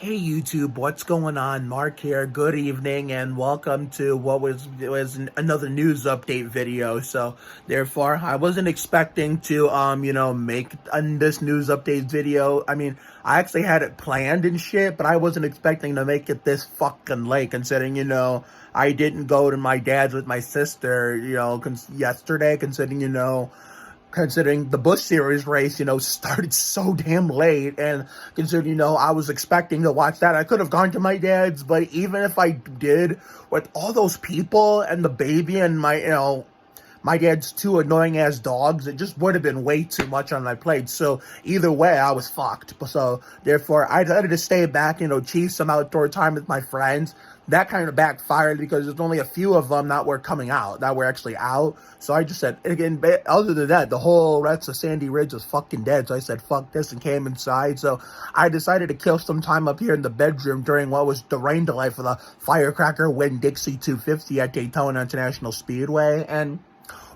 Hey YouTube, what's going on? Mark here. Good evening, and welcome to what was another news update video. So, therefore, I wasn't expecting to make this news update video. I mean, I actually had it planned and shit, but I wasn't expecting to make it this fucking late. Considering I didn't go to my dad's with my sister yesterday. Considering the Busch Series race, started so damn late, and considering, I was expecting to watch that, I could have gone to my dad's, but even if I did, with all those people and the baby and my dad's two annoying ass dogs, it just would have been way too much on my plate. So either way, I was fucked. So therefore, I decided to stay back, achieve some outdoor time with my friends. That kind of backfired because there's only a few of them that were coming out, that were actually out. So I just said, again, other than that, the whole rest of Sandy Ridge was fucking dead. So I said, fuck this, and came inside. So I decided to kill some time up here in the bedroom during what was the rain delay for the Firecracker Winn-Dixie 250 at Daytona International Speedway. And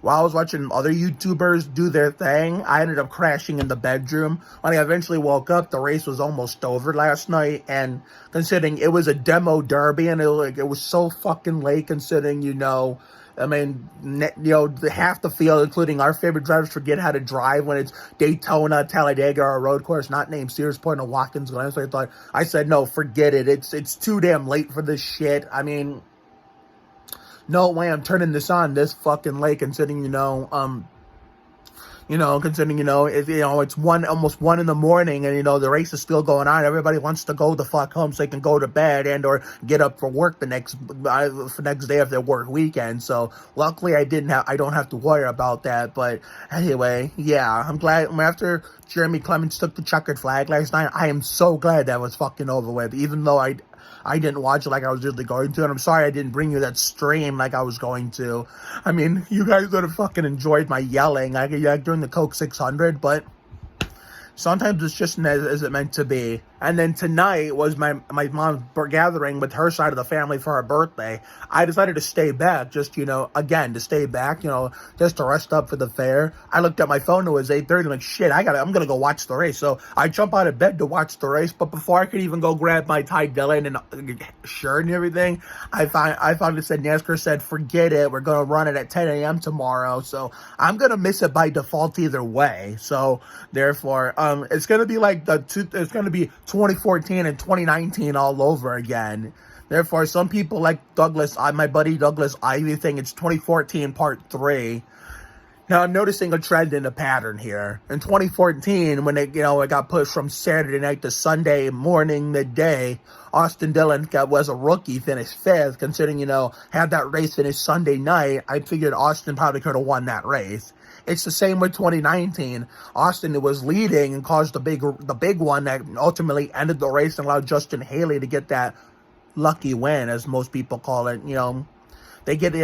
while I was watching other YouTubers do their thing, I ended up crashing in the bedroom. When I eventually woke up, the race was almost over last night, and considering it was a demo derby, and it was so fucking late, considering, half the field, including our favorite drivers, forget how to drive when it's Daytona, Talladega, or a road course not named Sears Point or Watkins Glen. So I said, no, forget it. It's too damn late for this shit. I mean, no way I'm turning this on this fucking late, considering, it's almost 1 in the morning, and, the race is still going on. Everybody wants to go the fuck home so they can go to bed and or get up for work the next day of their work weekend. So luckily I don't have to worry about that. But anyway, yeah, I'm glad after Jeremy Clements took the checkered flag last night, I am so glad that was fucking over with, even though I didn't watch it like I was usually going to, and I'm sorry I didn't bring you that stream like I was going to. I mean, you guys would have fucking enjoyed my yelling like during the Coke 600, but sometimes it's just as it meant to be. And then tonight was my mom's gathering with her side of the family for her birthday. I decided to stay back, just, again, to stay back, just to rest up for the fair. I looked at my phone, it was 8:30, like, shit, I'm going to go watch the race. So I jump out of bed to watch the race, but before I could even go grab my Ty Dillon and shirt and everything, I found it said, NASCAR said, forget it, we're going to run it at 10 a.m. tomorrow. So I'm going to miss it by default either way. So therefore, it's going to be like it's going to be 2014 and 2019 all over again. Therefore, some people like my buddy Douglas Ivy think it's 2014 part 3. Now, I'm noticing a trend in a pattern here. In 2014, when it got pushed from Saturday night to Sunday morning, midday, Austin Dillon was a rookie, finished 5th, considering, had that race finished Sunday night, I figured Austin probably could have won that race. It's the same with 2019. Austin was leading and caused the big one that ultimately ended the race and allowed Justin Haley to get that lucky win, as most people call it. They get,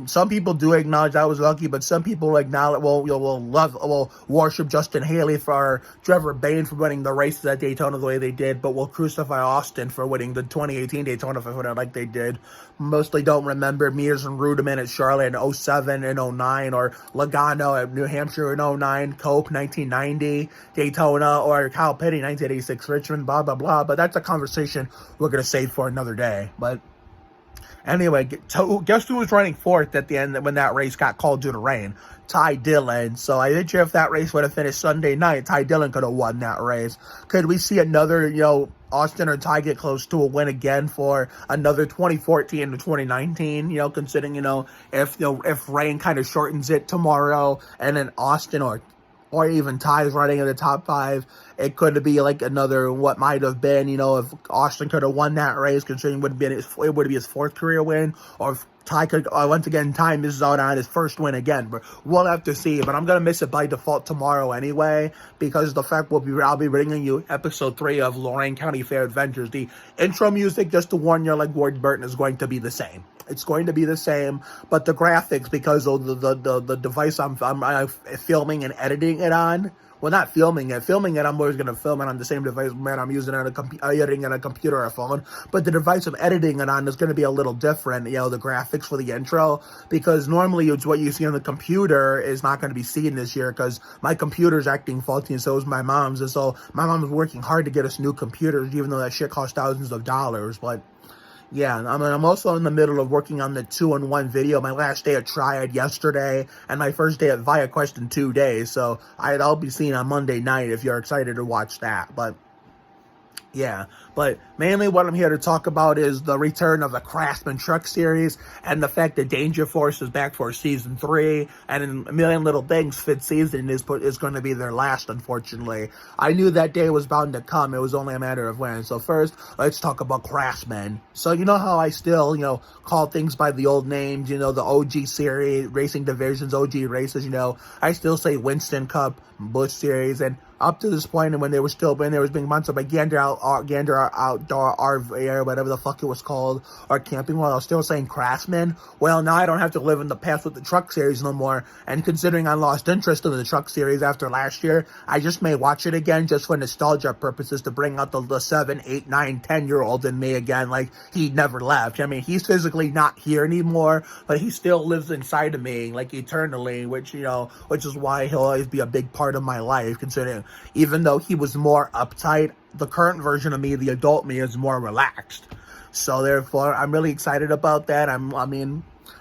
some people do acknowledge I was lucky, but some people acknowledge, will worship Justin Haley for Trevor Bayne for winning the races at Daytona the way they did, but will crucify Austin for winning the 2018 Daytona 500 like they did. Mostly don't remember Mears and Rudeman at Charlotte in 07 and 09, or Logano at New Hampshire in 09, Cope 1990, Daytona, or Kyle Petty 1986 Richmond, blah, blah, blah. But that's a conversation we're going to save for another day. But anyway, guess who was running 4th at the end when that race got called due to rain? Ty Dillon. So I bet you if that race would have finished Sunday night, Ty Dillon could have won that race. Could we see another, Austin or Ty get close to a win again for another 2014 to 2019? Considering, if rain kind of shortens it tomorrow, and then Austin or even Ty's running in the top 5, it could be like another, what might have been, if Austin could have won that race, considering it would be his 4th career win, or if Ty could, once again, Ty misses out on his first win again. But we'll have to see. But I'm going to miss it by default tomorrow anyway, because the fact I'll be bringing you episode 3 of Lorain County Fair Adventures. The intro music, just to warn you, like Ward Burton, is going to be the same. It's going to be the same, but the graphics, because of the device I'm filming and editing it on, well, not filming it. Filming it, I'm always going to film it on the same device, man. I'm using it on editing on a computer or a phone. But the device I'm editing it on is going to be a little different, the graphics for the intro, because normally it's what you see on the computer is not going to be seen this year, because my computer's acting faulty, and so is my mom's. And so my mom is working hard to get us new computers, even though that shit costs thousands of dollars. But yeah, I'm also in the middle of working on the 2-in-1 video. My last day at Triad yesterday, and my first day at ViaQuest in 2 days. So I'll be seeing on Monday night if you're excited to watch that. But yeah, but mainly what I'm here to talk about is the return of the Craftsman Truck Series and the fact that Danger Force is back for season 3, and in A Million Little Things, 5th season is going to be their last, unfortunately. I knew that day was bound to come. It was only a matter of when. So first, let's talk about Craftsman. So you know how I still, call things by the old names, the OG series, racing divisions, OG races, I still say Winston Cup, Busch Series, and up to this point, and when they was being sponsored by Gander Outdoor RV, or whatever the fuck it was called, or Camping World, I was still saying Craftsman. Well, now I don't have to live in the past with the Truck Series no more, and considering I lost interest in the Truck Series after last year, I just may watch it again just for nostalgia purposes, to bring out the 7, 8, 9, 10-year-old in me again, like he never left. I mean, he's physically not here anymore, but he still lives inside of me, like eternally, which is why he'll always be a big part of my life, considering even though he was more uptight, the current version of me, the adult me, is more relaxed. So therefore, I'm really excited about that. I'm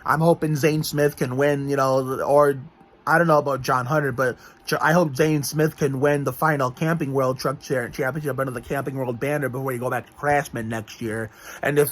hoping Zane Smith can win, or I don't know about John Hunter, but I hope Zane Smith can win the final Camping World Truck Championship under the Camping World banner before you go back to Craftsman next year. And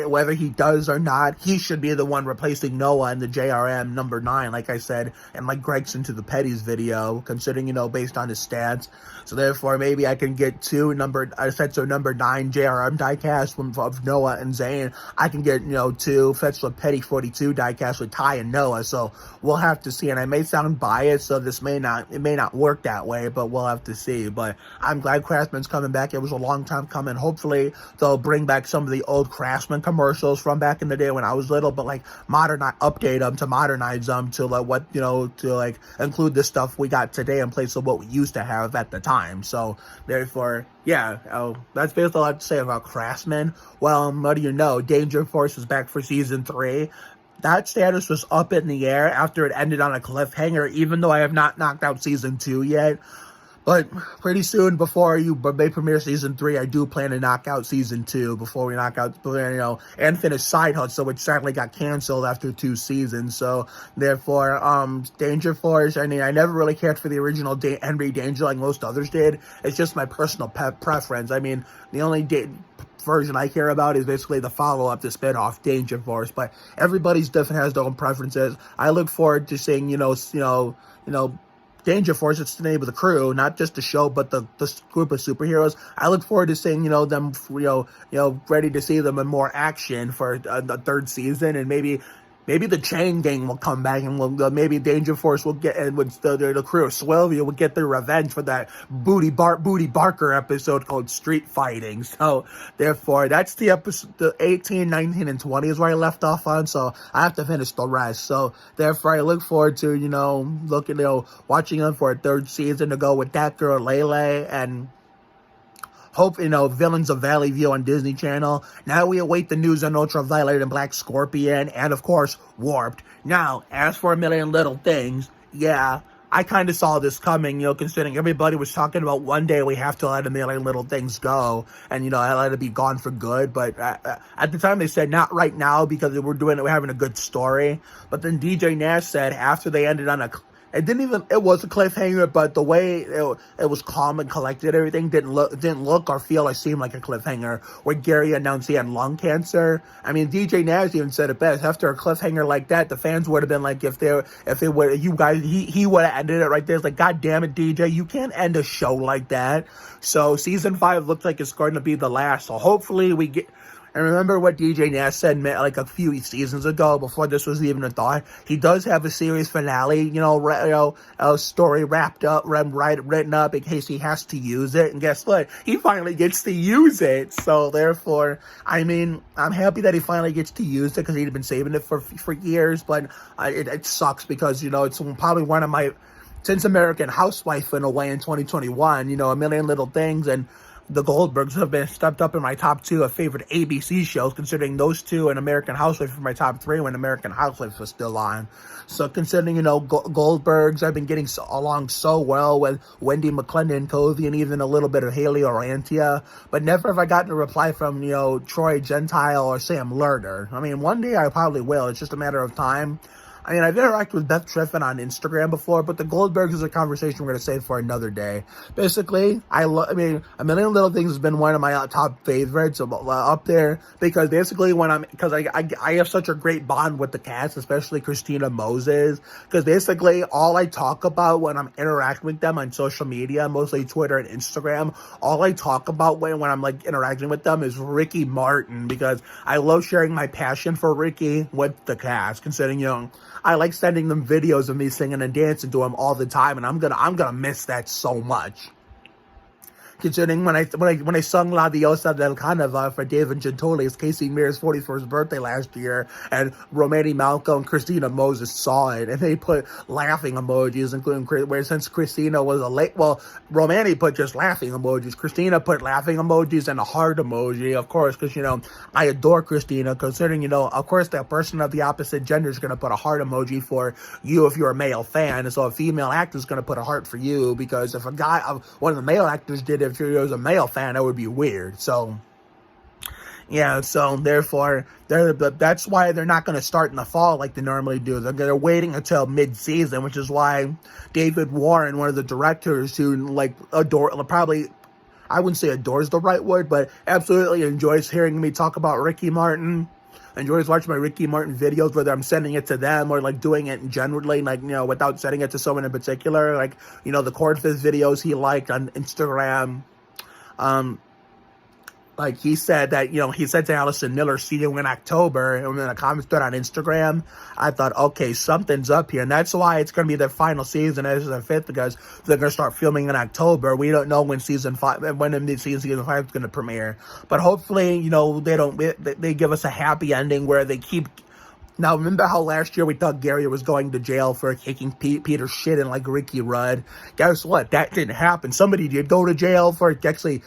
whether he does or not, he should be the one replacing Noah in the JRM number 9, like I said, and like Gregson to the Petties video, considering, based on his stats. So therefore, maybe I can get 2 number 9 JRM diecast of Noah and Zane. I can get, 2 Fetchler Petty 42 diecast with Ty and Noah. So we'll have to see. And I may sound biased, so this may not work that way, but we'll have to see. But I'm glad Craftsman's coming back. It was a long time coming. Hopefully they'll bring back some of the old Craftsman commercials from back in the day when I was little, but like update them to modernize them to like include the stuff we got today in place of what we used to have at the time. So therefore, yeah, that's basically all I have to say about Craftsman. Well, what do you know? Danger Force is back for season 3. That status was up in the air after it ended on a cliffhanger, even though I have not knocked out season 2 yet. But pretty soon, before may premiere season 3, I do plan to knock out season 2 before we knock out, and finish Side Hustle, which sadly got canceled after 2 seasons. So therefore, Danger Force, I never really cared for the original Henry Danger like most others did. It's just my personal preference. I mean, the only version I care about is basically the follow-up, the spin-off, Danger Force, but everybody's different, has their own preferences. I look forward to seeing, Danger Force, it's the name of the crew, not just the show, but the group of superheroes. I look forward to seeing, them, ready to see them in more action for the 3rd season, and maybe the Chain Gang will come back, and maybe Danger Force will get, and the crew of Swellview will get their revenge for that Booty Barker episode called Street Fighting. So therefore, that's the episode. The 18, 19, and 20 is where I left off on. So I have to finish the rest. So therefore, I look forward to watching them for a 3rd season to go with that girl Lele, and hope, Villains of Valley View on Disney Channel. Now we await the news on Ultraviolet and Black Scorpion, and of course, Warped. Now, as for A Million Little Things, yeah, I kind of saw this coming, considering everybody was talking about one day we have to let A Million Little Things go, and, I let it be gone for good, but at the time they said not right now because we're having a good story. But then DJ Nash said after they ended on it was a cliffhanger, but the way it was calm and collected, everything didn't look or feel or seem like a cliffhanger. Where Gary announced he had lung cancer. I mean, DJ Nash even said it best. After a cliffhanger like that, the fans would have been like, he would have ended it right there. It's like, God damn it, DJ, you can't end a show like that. So season 5 looks like it's going to be the last. So hopefully we get. And remember what DJ Nash said like a few seasons ago, before this was even a thought. He does have a series finale, a story wrapped up, written up in case he has to use it. And guess what? He finally gets to use it. So therefore, I'm happy that he finally gets to use it because he'd been saving it for years. But it sucks because it's probably one of my since American Housewife went away in 2021, A Million Little Things and the Goldbergs have been stepped up in my top 2 of favorite ABC shows, considering those two and American Housewife were my top 3 when American Housewife was still on. So considering, Goldbergs, I've been getting along so well with Wendy McClendon Covey and even a little bit of Haley Orantia, but never have I gotten a reply from, Troy Gentile or Sam Lerner. I mean, one day I probably will. It's just a matter of time. I mean, I've interacted with Beth Triffin on Instagram before, but the Goldbergs is a conversation we're going to save for another day. Basically, A Million Little Things has been one of my top favorites up there, because basically I have such a great bond with the cast, especially Christina Moses, because basically all I talk about when I'm interacting with them on social media, mostly Twitter and Instagram, all I talk about when I'm like interacting with them is Ricky Martin, because I love sharing my passion for Ricky with the cast, considering, I like sending them videos of me singing and dancing to them all the time, and I'm gonna miss that so much. Considering when I sung La Diosa del Caneva for David Gentoli's Casey Mears' 41st birthday last year, and Romani Malco and Christina Moses saw it, and they put laughing emojis, including where since Christina was Romani put just laughing emojis. Christina put laughing emojis and a heart emoji, of course, because I adore Christina. Considering of course that person of the opposite gender is gonna put a heart emoji for you if you're a male fan, and so a female actor is gonna put a heart for you, because if one of the male actors did it, if you was a male fan, that would be weird. So yeah, so therefore that's why they're not going to start in the fall like they normally do. They're waiting until mid-season, which is why David Warren, one of the directors who I wouldn't say adores the right word, but absolutely enjoys hearing me talk about Ricky Martin, enjoys watching my Ricky Martin videos, whether I'm sending it to them or like doing it generally, without sending it to someone in particular, the Cornfist videos he liked on Instagram. Like he said that, he said to Allison Miller, see you in October, and in a comment thread on Instagram, I thought, okay, something's up here, and that's why it's going to be their final season as the 5th, because they're going to start filming in October. We don't know when season 5 is going to premiere, but hopefully, they give us a happy ending where they keep. Now, remember how last year we thought Gary was going to jail for kicking Peter's shit in like Ricky Rudd? Guess what? That didn't happen. Somebody did go to jail for actually,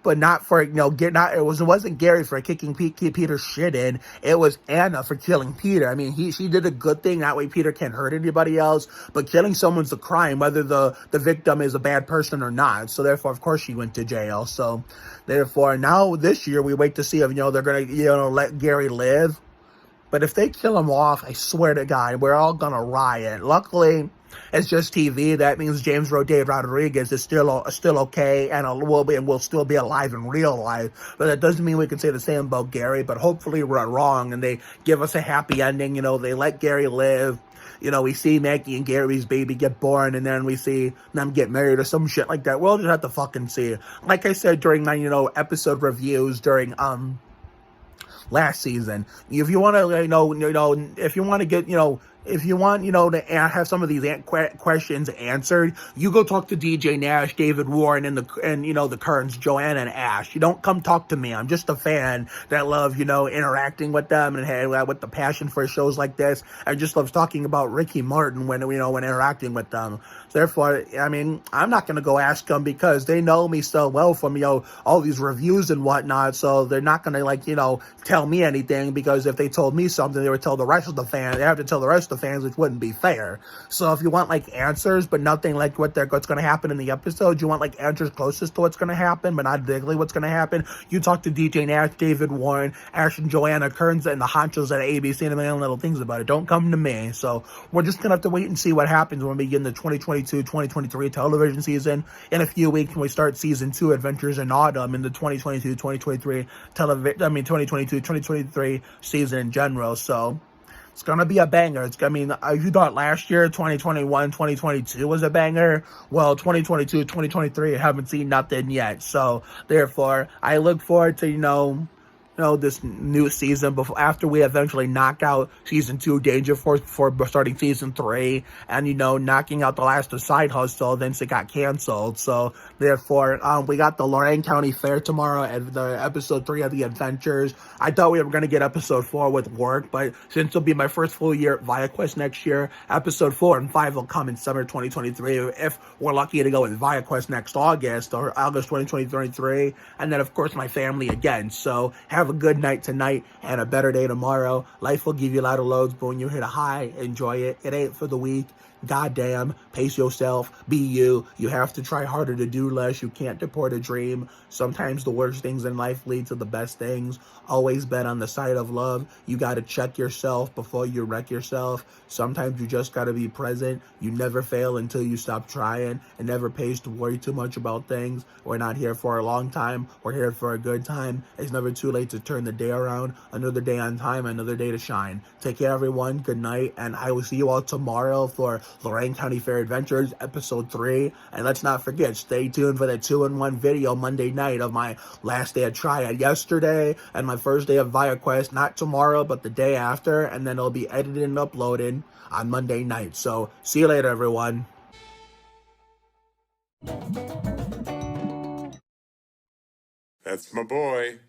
but not for, it wasn't Gary for kicking Peter's shit in. It was Anna for killing Peter. I mean, she did a good thing. That way Peter can't hurt anybody else. But killing someone's a crime, whether the victim is a bad person or not. So therefore, of course, she went to jail. So therefore, now this year we wait to see if, they're going to, let Gary live. But if they kill him off, I swear to God, we're all going to riot. Luckily, it's just TV. That means James Roday Rodriguez is still okay and will still be alive in real life. But that doesn't mean we can say the same about Gary. But hopefully we're wrong and they give us a happy ending. They let Gary live. We see Maggie and Gary's baby get born, and then we see them get married or some shit like that. We'll just have to fucking see. Like I said during my, episode reviews during, last season, if you want to, if you want to get, if you want, to have some of these questions answered, you go talk to DJ Nash, David Warren, and the Kerns, Joanna and Ash. You don't come talk to me. I'm just a fan that love, interacting with them and with the passion for shows like this. I just love talking about Ricky Martin when interacting with them. So therefore, I mean, I'm not going to go ask them because they know me so well from, all these reviews and whatnot. So they're not going to tell me anything, because if they told me something, they would tell the rest of the fans. They have to tell the rest of the fans, which wouldn't be fair. So if you want answers, but nothing like what's going to happen in the episode, you want answers closest to what's going to happen, but not exactly what's going to happen, you talk to DJ Nash, David Warren, Ash and Joanna Kearns, and the honchos at ABC and a million little things about it. Don't come to me. So we're just going to have to wait and see what happens when we begin the 2022-2023 television season. In a few weeks, when we start season 2, Adventures in Autumn, in the 2022-2023 2022-2023 season in general. So it's going to be a banger. If you thought last year, 2021, 2022 was a banger, well, 2022, 2023, I haven't seen nothing yet. So, therefore, I look forward to, this new season before after we eventually knock out season 2 Danger Force before starting season 3, and knocking out the last of Side Hustle. Then it got canceled. So therefore, we got the Lorain County Fair tomorrow and the episode 3 of the Adventures. I thought we were going to get episode 4 with work, but since it'll be my first full year at ViaQuest next year, episode 4 and 5 will come in summer 2023 if we're lucky to go with ViaQuest next August or August 2023, and then of course my family again. So have a good night tonight and a better day tomorrow. Life will give you a lot of loads, but when you hit a high, enjoy it. It ain't for the weak. Goddamn, pace yourself, be you. You have to try harder to do less. You can't deport a dream. Sometimes the worst things in life lead to the best things. Always bet on the side of love. You got to check yourself before you wreck yourself. Sometimes you just got to be present. You never fail until you stop trying. It never pays to worry too much about things. We're not here for a long time. We're here for a good time. It's never too late to turn the day around. Another day on time, another day to shine. Take care, everyone. Good night, and I will see you all tomorrow for Lorain County Fair Adventures, episode 3. And let's not forget, stay tuned for the 2-in-1 video Monday night of my last day of Triad yesterday and my first day of ViaQuest, not tomorrow, but the day after, and then it'll be edited and uploaded on Monday night. So, see you later, everyone. That's my boy.